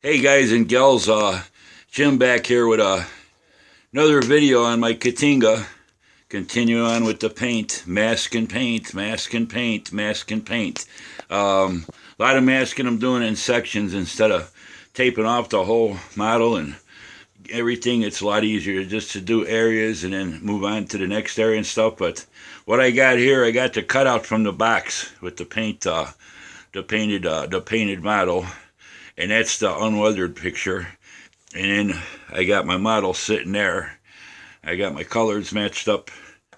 Hey guys and gals, Jim back here with another video on my K'tinga. Continue on with the paint, mask and paint, mask and paint, mask and paint. A lot of masking I'm doing in sections instead of taping off the whole model and everything. It's a lot easier just to do areas and then move on to the next area and stuff. But what I got here, I got the cutout from the box with the paint, the painted model. And that's the unweathered picture. And then I got my model sitting there. I got my colors matched up,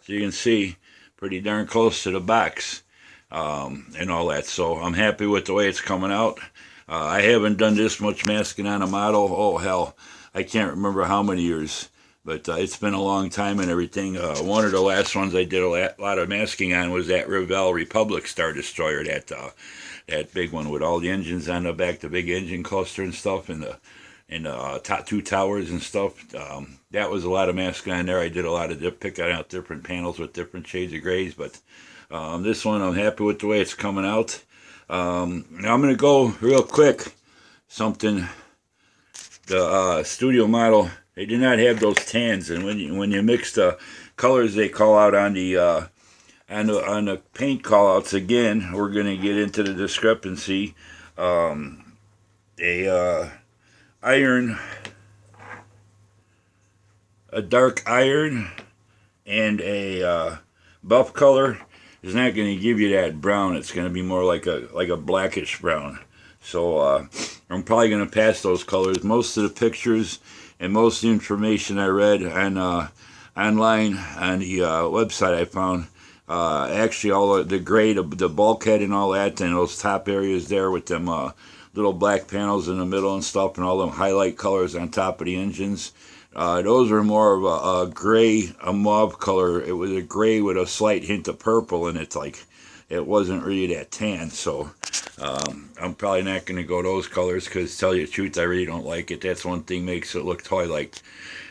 so you can see, pretty darn close to the box and all that. So I'm happy with the way it's coming out. I haven't done this much masking on a model. Oh, hell, I can't remember how many years. But it's been a long time and everything. One of the last ones I did a lot of masking on was that Revell Republic Star Destroyer, that big one with all the engines on the back, the big engine cluster and stuff, and the top two towers and stuff. That was a lot of masking on there. I did a lot of picking out different panels with different shades of grays. But this one, I'm happy with the way it's coming out. Now I'm going to go real quick. The studio model, they do not have those tans, and when you mix the colors they call out on the paint callouts, again, we're going to get into the discrepancy. A dark iron and a buff color is not going to give you that brown. It's going to be more like a blackish brown. So I'm probably going to pass those colors. Most of the pictures and most of the information I read on online on the website I found, actually all the gray, the bulkhead and all that, and those top areas there with them little black panels in the middle and stuff, and all them highlight colors on top of the engines, those were more of a gray, a mauve color. It was a gray with a slight hint of purple, and it's like, it wasn't really that tan. So I'm probably not going to go those colors, because to tell you the truth, I really don't like it. That's one thing makes it look toy-like.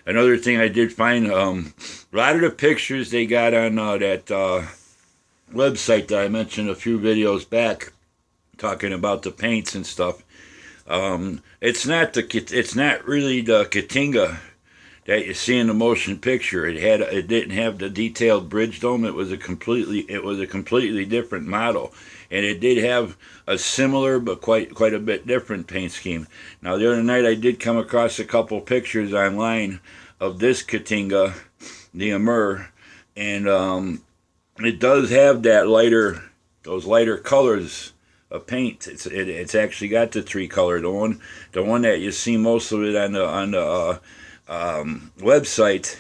Another thing I did find, a lot of the pictures they got on that website that I mentioned a few videos back, talking about the paints and stuff. It's not really the K'tinga that you see in the motion picture. It didn't have the detailed bridge dome. It was a completely different model, and it did have a similar but quite a bit different paint scheme. Now the other night I did come across a couple pictures online of this K'tinga, the Amur, and it does have those lighter colors of paint. It's actually got the three color. The one that you see most of it on the website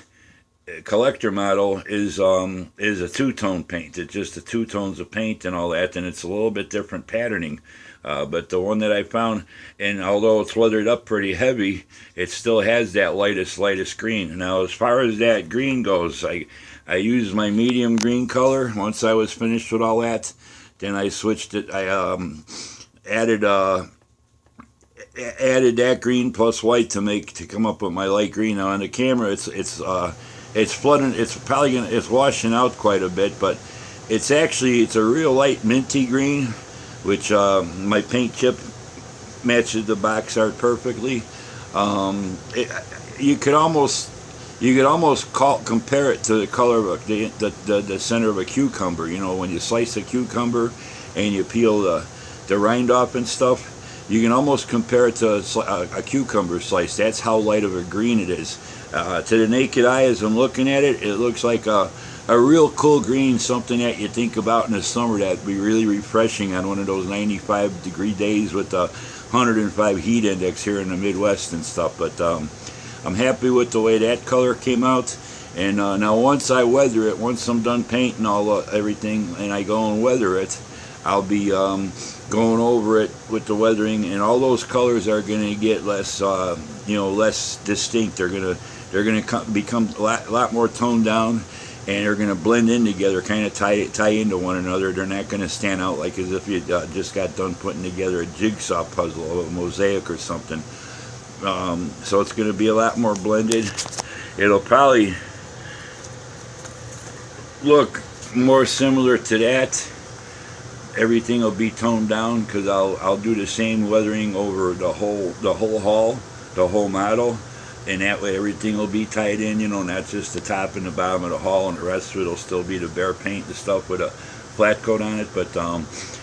collector model is a two-tone paint. It's just the two tones of paint and all that, and it's a little bit different patterning. But the one that I found, and although it's weathered up pretty heavy, it still has that lightest green. Now as far as that green goes, I used my medium green color. Once I was finished with all that, then I switched it. I added that green plus white to come up with my light green. Now on the camera, it's flooding. It's washing out quite a bit, but it's a real light minty green, which my paint chip matches the box art perfectly. You could almost compare it to the color of the center of a cucumber. You know, when you slice a cucumber and you peel the rind off and stuff, you can almost compare it to a cucumber slice. That's how light of a green it is. To the naked eye, as I'm looking at it, it looks like a real cool green, something that you think about in the summer that'd be really refreshing on one of those 95-degree days with the 105 heat index here in the Midwest and stuff. But I'm happy with the way that color came out. And now once I weather it, once I'm done painting everything, and I go and weather it, I'll be going over it with the weathering, and all those colors are going to get less, less distinct. They're going to become a lot more toned down, and they're going to blend in together, kind of tie into one another. They're not going to stand out like as if you just got done putting together a jigsaw puzzle or a mosaic or something. So it's going to be a lot more blended. It'll probably look more similar to that everything will be toned down, because I'll do the same weathering over the whole hull, the whole model, and that way everything will be tied in, you know, not just the top and the bottom of the hull, and the rest of it will still be the bare paint and stuff with a flat coat on it. But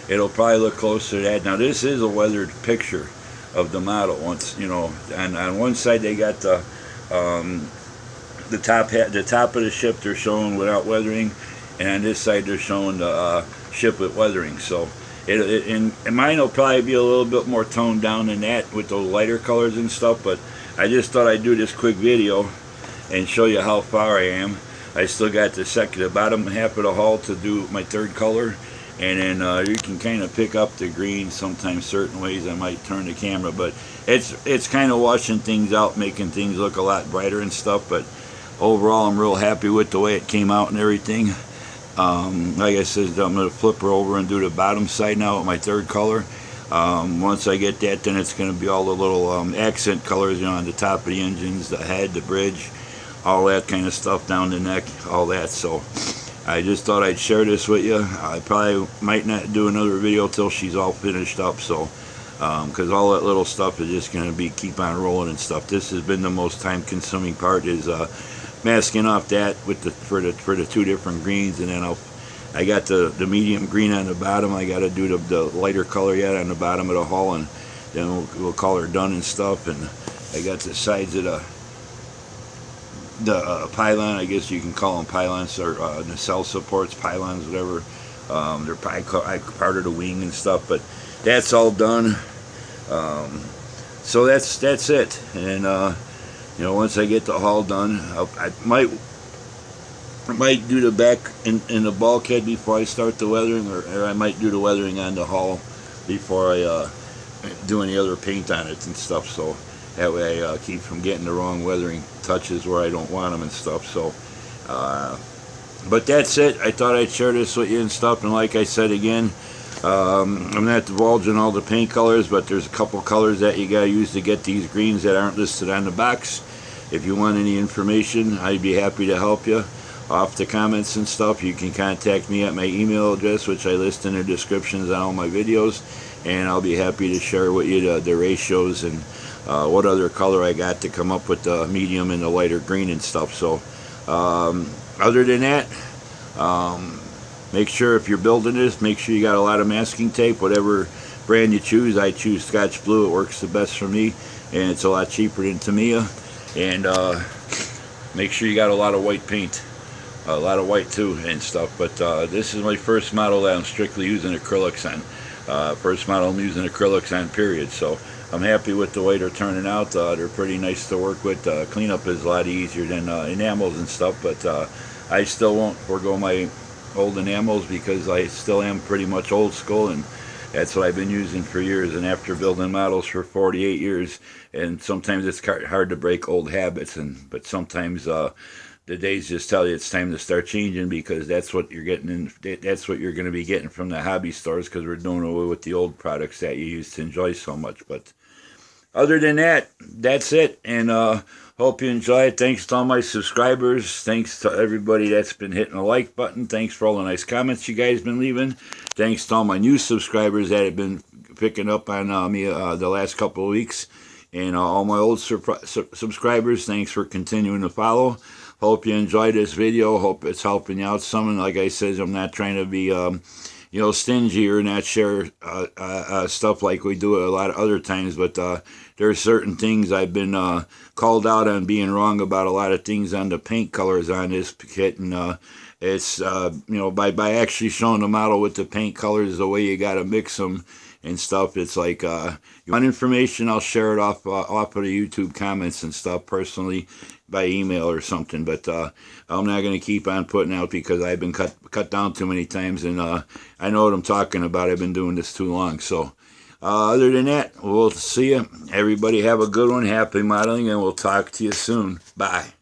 it'll probably look closer to that. Now this is a weathered picture of the model. Once, you know, on one side they got the top of the ship they're showing without weathering, and on this side they're showing the ship with weathering. So and mine will probably be a little bit more toned down than that with those lighter colors and stuff, but I just thought I'd do this quick video and show you how far I am. I still got the bottom half of the hull to do my third color, and then you can kind of pick up the green sometimes certain ways. I might turn the camera, but it's kind of washing things out, making things look a lot brighter and stuff. But overall, I'm real happy with the way it came out and everything. Like I said, I'm going to flip her over and do the bottom side now with my third color. Once I get that, then it's going to be all the little accent colors, you know, on the top of the engines, the head, the bridge, all that kind of stuff down the neck, all that. So I just thought I'd share this with you. I probably might not do another video till she's all finished up, so because all that little stuff is just going to keep on rolling and stuff. This has been the most time consuming part, is masking off that with for the two different greens, and then I got the medium green on the bottom. I got to do the lighter color yet on the bottom of the hull, and then we'll call her done and stuff. And I got the sides of the pylon, I guess you can call them pylons, or nacelle supports, pylons, whatever. They're probably part of the wing and stuff, but that's all done. So that's it. And you know, once I get the hull done, I might do the back in the bulkhead before I start the weathering, or I might do the weathering on the hull before I do any other paint on it and stuff. So that way I keep from getting the wrong weathering touches where I don't want them and stuff. So but that's it. I thought I'd share this with you and stuff. And like I said again, I'm not divulging all the paint colors, but there's a couple colors that you gotta use to get these greens that aren't listed on the box. If you want any information, I'd be happy to help you off the comments and stuff. You can contact me at my email address, which I list in the descriptions on all my videos, and I'll be happy to share with you the ratios and what other color I got to come up with the medium and the lighter green and stuff. So other than that, make sure if you're building this, make sure you got a lot of masking tape, whatever brand you choose. I choose Scotch Blue. It works the best for me, and it's a lot cheaper than Tamiya. And make sure you got a lot of white paint, a lot of white too and stuff. But this is my first model that I'm strictly using acrylics on. First model I'm using acrylics on, period. So I'm happy with the way they're turning out. They're pretty nice to work with. Cleanup is a lot easier than enamels and stuff, but I still won't forego my old enamels because I still am pretty much old school, and that's what I've been using for years. And after building models for 48 years, and sometimes it's hard to break old habits, but sometimes the days just tell you it's time to start changing, because that's what you're getting that's what you're going to be getting from the hobby stores, because we're doing away with the old products that you used to enjoy so much. But other than that, that's it. And hope you enjoy it. Thanks to all my subscribers. Thanks to everybody that's been hitting the like button. Thanks for all the nice comments you guys been leaving. Thanks to all my new subscribers that have been picking up on me the last couple of weeks. And all my old subscribers, thanks for continuing to follow. Hope you enjoyed this video. Hope it's helping you out some. And like I said, I'm not trying to be you know, stingy or not share stuff like we do a lot of other times, but there are certain things I've been called out on being wrong about, a lot of things on the paint colors on this kit, and it's you know, by actually showing the model with the paint colors, the way you got to mix them and stuff. It's like you want information, I'll share it off of the YouTube comments and stuff personally by email or something, but I'm not going to keep on putting out because I've been cut down too many times, and I know what I'm talking about. I've been doing this too long. So other than that, we'll see you. Everybody have a good one. Happy modeling, and we'll talk to you soon. Bye.